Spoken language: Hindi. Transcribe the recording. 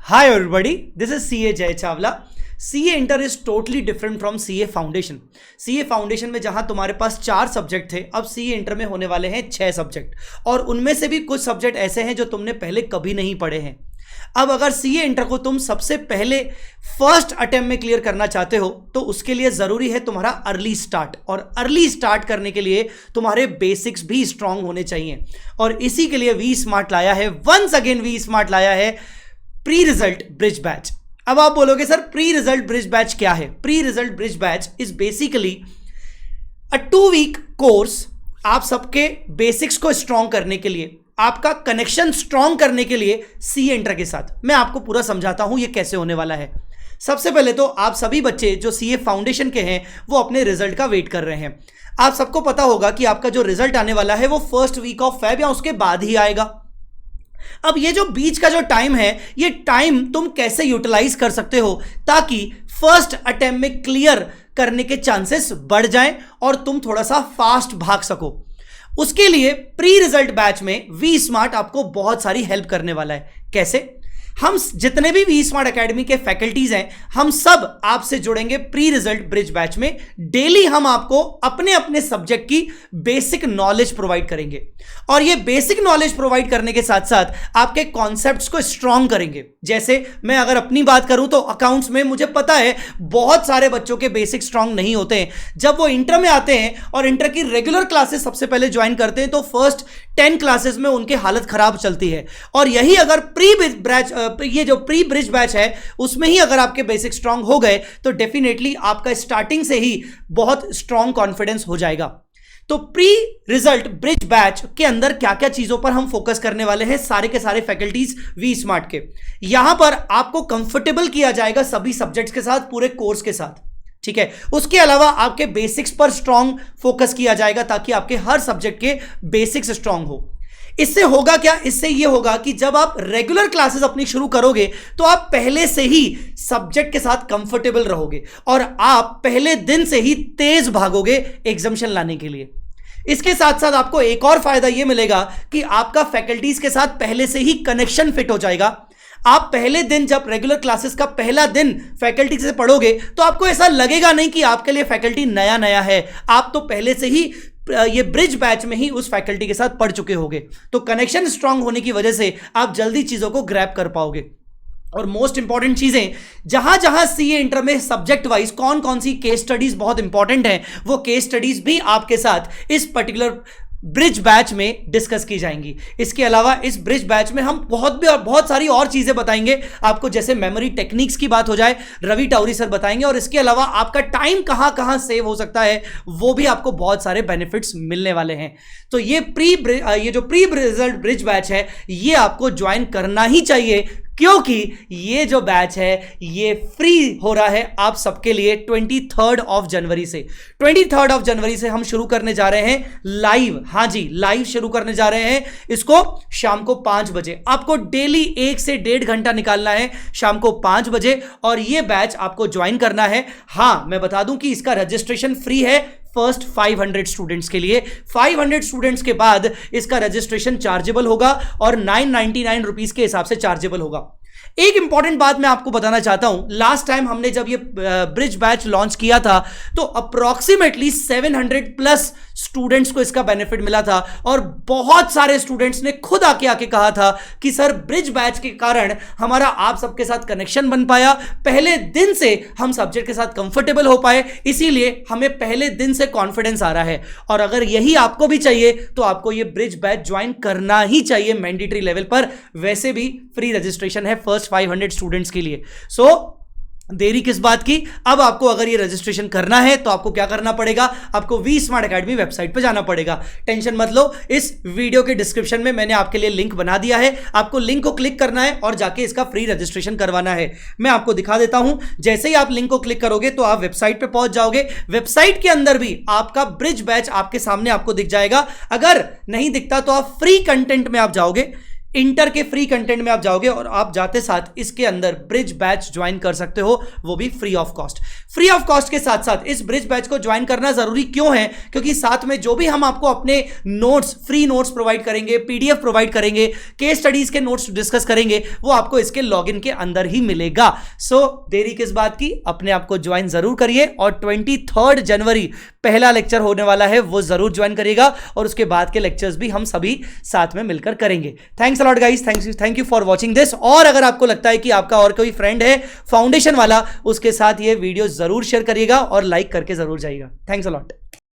Hi everybody, this is CA Jay Chawla. CA Inter is totally different from CA Foundation. CA Foundation में जहां तुम्हारे पास 4 सब्जेक्ट थे, अब CA Inter में होने वाले हैं 6 सब्जेक्ट, और उनमें से भी कुछ सब्जेक्ट ऐसे हैं जो तुमने पहले कभी नहीं पढ़े हैं। अब अगर CA Inter को तुम सबसे पहले फर्स्ट अटेम्प्ट में क्लियर करना चाहते हो तो उसके लिए जरूरी है तुम्हारा अर्ली स्टार्ट, और अर्ली स्टार्ट करने के लिए तुम्हारे बेसिक्स भी स्ट्रांग होने चाहिए। और इसी के लिए वी स्मार्ट लाया है, वंस अगेन वी स्मार्ट लाया है प्री रिजल्ट ब्रिज बैच। अब आप बोलोगे sir pre result bridge batch क्या है? Pre result bridge batch is basically a 2 week course आप सबके बेसिक्स को स्ट्रांग करने के लिए, आपका कनेक्शन स्ट्रांग करने के लिए CA इंटर के साथ। मैं आपको पूरा समझाता हूं ये कैसे होने वाला है। सबसे पहले तो आप सभी बच्चे जो CA फाउंडेशन के हैं वो अपने रिजल्ट का वेट कर रहे हैं। आप सबको पता होगा कि आपका जो रिजल्ट आने वाला है वो फर्स्ट वीक ऑफ फेब या उसके बाद ही आएगा। अब ये जो बीच का जो टाइम है, ये टाइम तुम कैसे यूटिलाइज कर सकते हो ताकि फर्स्ट अटेम्प्ट में क्लियर करने के चांसेस बढ़ जाएं और तुम थोड़ा सा फास्ट भाग सको। उसके लिए प्री रिजल्ट बैच में वी स्मार्ट आपको बहुत सारी हेल्प करने वाला है। कैसे? हम जितने भी वी स्मार्ट एकेडमी के फैकल्टीज हैं, हम सब आपसे जुड़ेंगे प्री रिजल्ट ब्रिज बैच में। डेली हम आपको अपने अपने सब्जेक्ट की बेसिक नॉलेज प्रोवाइड करेंगे, और ये बेसिक नॉलेज प्रोवाइड करने के साथ साथ आपके कॉन्सेप्ट्स को स्ट्रांग करेंगे। जैसे मैं अगर अपनी बात करूं तो अकाउंट्स में मुझे पता है बहुत सारे बच्चों के बेसिक स्ट्रांग नहीं होते हैं। जब वो इंटर में आते हैं और इंटर की रेगुलर क्लासेस सबसे पहले ज्वाइन करते हैं तो फर्स्ट 10 क्लासेस में उनकी हालत खराब चलती है। और यही अगर ये जो प्री ब्रिज बैच है उसमें ही अगर आपके बेसिक स्ट्रांग हो गए तो डेफिनेटली आपका स्टार्टिंग से ही बहुत स्ट्रांग कॉन्फिडेंस हो जाएगा। तो प्री रिजल्ट ब्रिज बैच के अंदर क्या क्या चीजों पर हम फोकस करने वाले हैं, सारे के सारे फैकल्टीज वी स्मार्ट के, यहां पर आपको कंफर्टेबल किया जाएगा सभी सब्जेक्ट्स के साथ, पूरे कोर्स के साथ। ठीक है, उसके अलावा आपके बेसिक्स पर स्ट्रांग फोकस किया जाएगा ताकि आपके हर सब्जेक्ट के बेसिक्स स्ट्रांग हो। इससे होगा क्या? इससे यह होगा कि जब आप रेगुलर क्लासेस अपनी शुरू करोगे तो आप पहले से ही सब्जेक्ट के साथ कंफर्टेबल रहोगे और आप पहले दिन से ही तेज भागोगे एग्जामिनेशन लाने के लिए। इसके साथ साथ आपको एक और फायदा यह मिलेगा कि आपका फैकल्टीज के साथ पहले से ही कनेक्शन फिट हो जाएगा। आप पहले दिन जब रेगुलर क्लासेस का पहला दिन फैकल्टी से पढ़ोगे तो आपको ऐसा लगेगा नहीं कि आपके लिए फैकल्टी नया नया है। आप तो पहले से ही ये ब्रिज बैच में ही उस फैकल्टी के साथ पढ़ चुके होंगे, तो कनेक्शन स्ट्रांग होने की वजह से आप जल्दी चीजों को ग्रैब कर पाओगे। और मोस्ट इंपॉर्टेंट चीजें, जहां जहां CA इंटर में सब्जेक्ट वाइज कौन कौन सी केस स्टडीज बहुत इंपॉर्टेंट हैं, वो केस स्टडीज भी आपके साथ इस पर्टिकुलर ब्रिज बैच में डिस्कस की जाएंगी। इसके अलावा इस ब्रिज बैच में हम बहुत सारी और चीजें बताएंगे आपको, जैसे मेमोरी टेक्निक्स की बात हो जाए, रवि टाउरी सर बताएंगे, और इसके अलावा आपका टाइम कहां कहां सेव हो सकता है वो भी आपको बहुत सारे बेनिफिट्स मिलने वाले हैं। तो ये जो प्री रिजल्ट ब्रिज बैच है ये आपको ज्वाइन करना ही चाहिए, क्योंकि ये जो बैच है ये फ्री हो रहा है आप सबके लिए 23 ऑफ जनवरी से। 23 ऑफ जनवरी से हम शुरू करने जा रहे हैं लाइव। हाँ जी, लाइव शुरू करने जा रहे हैं इसको शाम को 5 बजे। आपको डेली 1 से 1.5 घंटा निकालना है शाम को 5 बजे, और ये बैच आपको ज्वाइन करना है। हाँ, मैं बता दूं कि इसका रजिस्ट्रेशन फ्री है फर्स्ट 500 स्टूडेंट्स के लिए। 500 स्टूडेंट्स के बाद इसका रजिस्ट्रेशन चार्जेबल होगा और 999 रुपीज के हिसाब से चार्जेबल होगा। एक इंपॉर्टेंट बात मैं आपको बताना चाहता हूं, लास्ट टाइम हमने जब ये ब्रिज बैच लॉन्च किया था तो अप्रोक्सीमेटली 700 प्लस स्टूडेंट्स को इसका बेनिफिट मिला था, और बहुत सारे स्टूडेंट्स ने खुद आके कहा था कि सर ब्रिज बैच के कारण हमारा आप सबके साथ कनेक्शन बन पाया, पहले दिन से हम सब्जेक्ट के साथ कंफर्टेबल हो पाए, इसीलिए हमें पहले दिन से कॉन्फिडेंस आ रहा है। और अगर यही आपको भी चाहिए तो आपको ये ब्रिज बैच ज्वाइन करना ही चाहिए मैंडेटरी लेवल पर। वैसे भी फ्री रजिस्ट्रेशन है फर्स्ट 500 स्टूडेंट्स के लिए। देरी किस बात की? अब आपको अगर ये रजिस्ट्रेशन करना है तो आपको क्या करना पड़ेगा? आपको वी स्मार्ट एकेडमी वेबसाइट पे जाना पड़ेगा। टेंशन मत लो, इस वीडियो के डिस्क्रिप्शन में मैंने आपके लिए लिंक बना दिया है। आपको लिंक को क्लिक करना है और जाके इसका फ्री रजिस्ट्रेशन करवाना है। मैं आपको दिखा देता हूं। जैसे ही आप लिंक को क्लिक करोगे तो आप वेबसाइट पे पहुंच जाओगे। वेबसाइट के अंदर भी आपका ब्रिज बैच आपके सामने आपको दिख जाएगा। अगर नहीं दिखता तो आप फ्री कंटेंट में आप जाओगे। इंटर के फ्री कंटेंट में आप जाओगे और आप जाते साथ इसके अंदर ब्रिज बैच ज्वाइन कर सकते हो, वो भी free of cost. Free of cost के साथ साथ इस ब्रिज बैच को ज्वाइन करना जरूरी क्यों है? क्योंकि साथ में जो भी हम आपको अपने नोट्स, फ्री नोट्स प्रोवाइड करेंगे, पीडीएफ प्रोवाइड करेंगे, केस स्टडीज के नोट्स डिस्कस करेंगे, वो आपको इसके लॉगिन के अंदर ही मिलेगा। सो देरी किस बात की, अपने आप को ज्वाइन जरूर करिए और 23 जनवरी पहला लेक्चर होने वाला है, वो जरूर ज्वाइन करिएगा और उसके बाद के लेक्चर्स भी हम सभी साथ में मिलकर करेंगे। Thanks a lot guys, thank you for watching this. और अगर आपको लगता है कि आपका और कोई फ्रेंड है फाउंडेशन वाला, उसके साथ ये वीडियो जरूर शेयर करिएगा और लाइक करके जरूर जाइएगा। Thanks a lot.